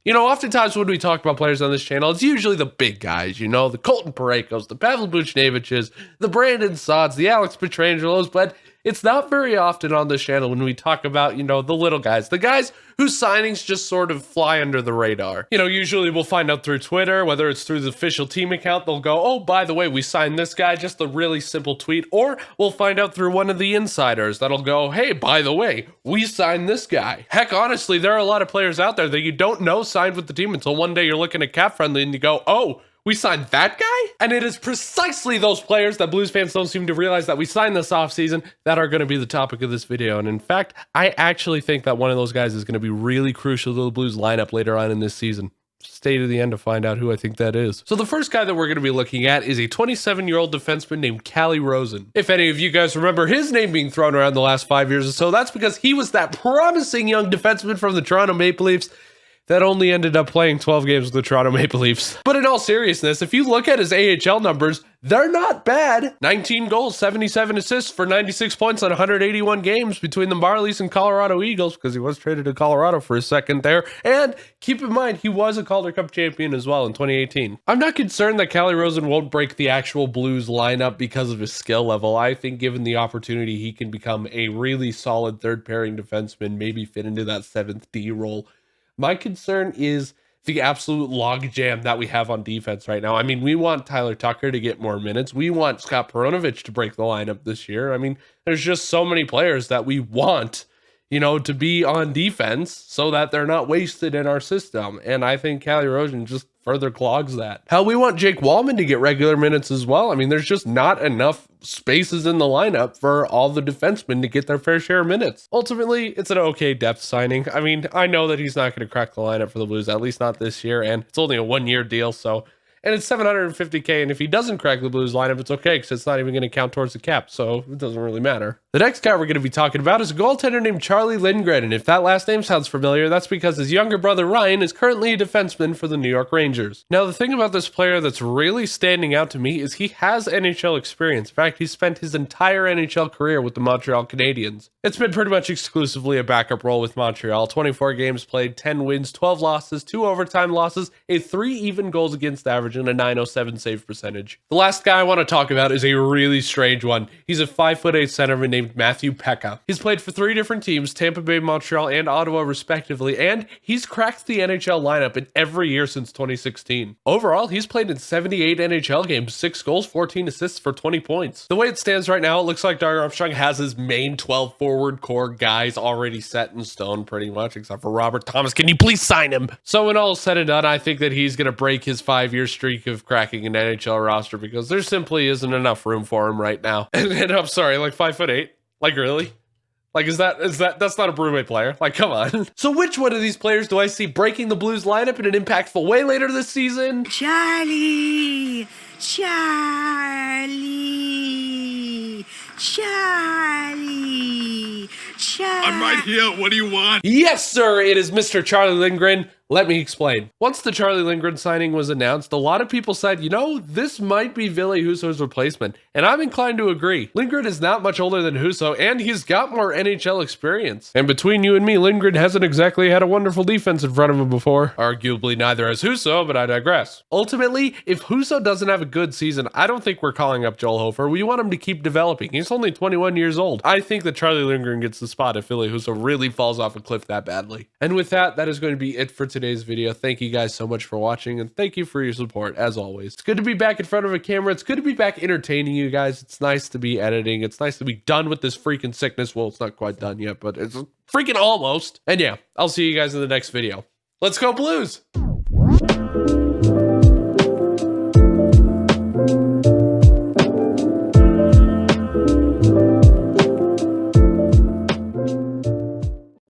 You know, oftentimes when we talk about players on this channel, it's usually the big guys, you know, the Colton Parekos, the Pavel Buchneviches, the Brandon Sodds, the Alex Petrangelos, but it's not very often on this channel when we talk about, you know, the little guys, the guys whose signings just sort of fly under the radar. You know, usually we'll find out through Twitter, whether it's through the official team account, they'll go, oh, by the way, we signed this guy, just a really simple tweet, or we'll find out through one of the insiders that'll go, hey, by the way, we signed this guy. Heck, honestly, there are a lot of players out there that you don't know signed with the team until one day you're looking at Cap Friendly and you go, oh, we signed that guy? And it is precisely those players that Blues fans don't seem to realize that we signed this offseason that are going to be the topic of this video. And in fact, I actually think that one of those guys is going to be really crucial to the Blues lineup later on in this season. Stay to the end to find out who I think that is. So the first guy that we're going to be looking at is a 27-year-old defenseman named Calle Rosen. If any of you guys remember his name being thrown around the last 5 years or so, that's because he was that promising young defenseman from the Toronto Maple Leafs that only ended up playing 12 games with the Toronto Maple Leafs. But in all seriousness, if you look at his AHL numbers, they're not bad. 19 goals, 77 assists for 96 points on 181 games between the Marlies and Colorado Eagles, because he was traded to Colorado for a second there. And keep in mind, he was a Calder Cup champion as well in 2018. I'm not concerned that Calle Rosen won't break the actual Blues lineup because of his skill level. I think given the opportunity, he can become a really solid third pairing defenseman, maybe fit into that 7th D role. My concern is the absolute logjam that we have on defense right now. I mean, we want Tyler Tucker to get more minutes. We want Scott Perunovich to break the lineup this year. I mean, there's just so many players that we want, you know, to be on defense so that they're not wasted in our system. And I think Calle Rosen just further clogs that. Hell, we want Jake Wallman to get regular minutes as well. I mean, there's just not enough spaces in the lineup for all the defensemen to get their fair share of minutes. Ultimately, it's an okay depth signing. I mean, I know that he's not going to crack the lineup for the Blues, at least not this year, and it's only a 1-year deal, so... And it's $750K, and if he doesn't crack the Blues lineup, it's okay, because it's not even going to count towards the cap, so it doesn't really matter. The next guy we're going to be talking about is a goaltender named Charlie Lindgren, and if that last name sounds familiar, that's because his younger brother Ryan is currently a defenseman for the New York Rangers. Now, the thing about this player that's really standing out to me is he has NHL experience. In fact, he spent his entire NHL career with the Montreal Canadiens. It's been pretty much exclusively a backup role with Montreal. 24 games played, 10 wins, 12 losses, 2 overtime losses, a 3 even goals against average, and a .907 save percentage. The last guy I want to talk about is a really strange one. He's a 5'8" centerman named Matthew Pekka. He's played for 3 different teams, Tampa Bay, Montreal, and Ottawa respectively, and he's cracked the NHL lineup in every year since 2016. Overall, he's played in 78 NHL games, 6 goals, 14 assists for 20 points. The way it stands right now, it looks like Doug Armstrong has his main 12 forward core guys already set in stone pretty much, except for Robert Thomas. Can you please sign him? So when all is said and done, I think that he's going to break his 5-year streak of cracking an NHL roster because there simply isn't enough room for him right now. And I'm sorry, like 5'8"? Like really? Like that's not a Brewmate player. Like, come on. So which one of these players do I see breaking the Blues lineup in an impactful way later this season? Charlie! I'm right here. What do you want? Yes, sir. It is Mr. Charlie Lindgren. Let me explain. Once the Charlie Lindgren signing was announced, a lot of people said, you know, this might be Ville Husso's replacement. And I'm inclined to agree. Lindgren is not much older than Husso, and he's got more NHL experience. And between you and me, Lindgren hasn't exactly had a wonderful defense in front of him before. Arguably neither has Husso, but I digress. Ultimately, if Husso doesn't have a good season, I don't think we're calling up Joel Hofer. We want him to keep developing. He's only 21 years old. I think that Charlie Lindgren gets the spot if Ville Husso really falls off a cliff that badly. And with that, that is going to be it for today's video. Thank you guys so much for watching, and thank you for your support as always. It's good to be back in front of a camera. It's good to be back entertaining you guys. It's nice to be editing. It's nice to be done with this freaking sickness. Well, it's not quite done yet, but it's freaking almost. And yeah, I'll see you guys in the next video. Let's go Blues!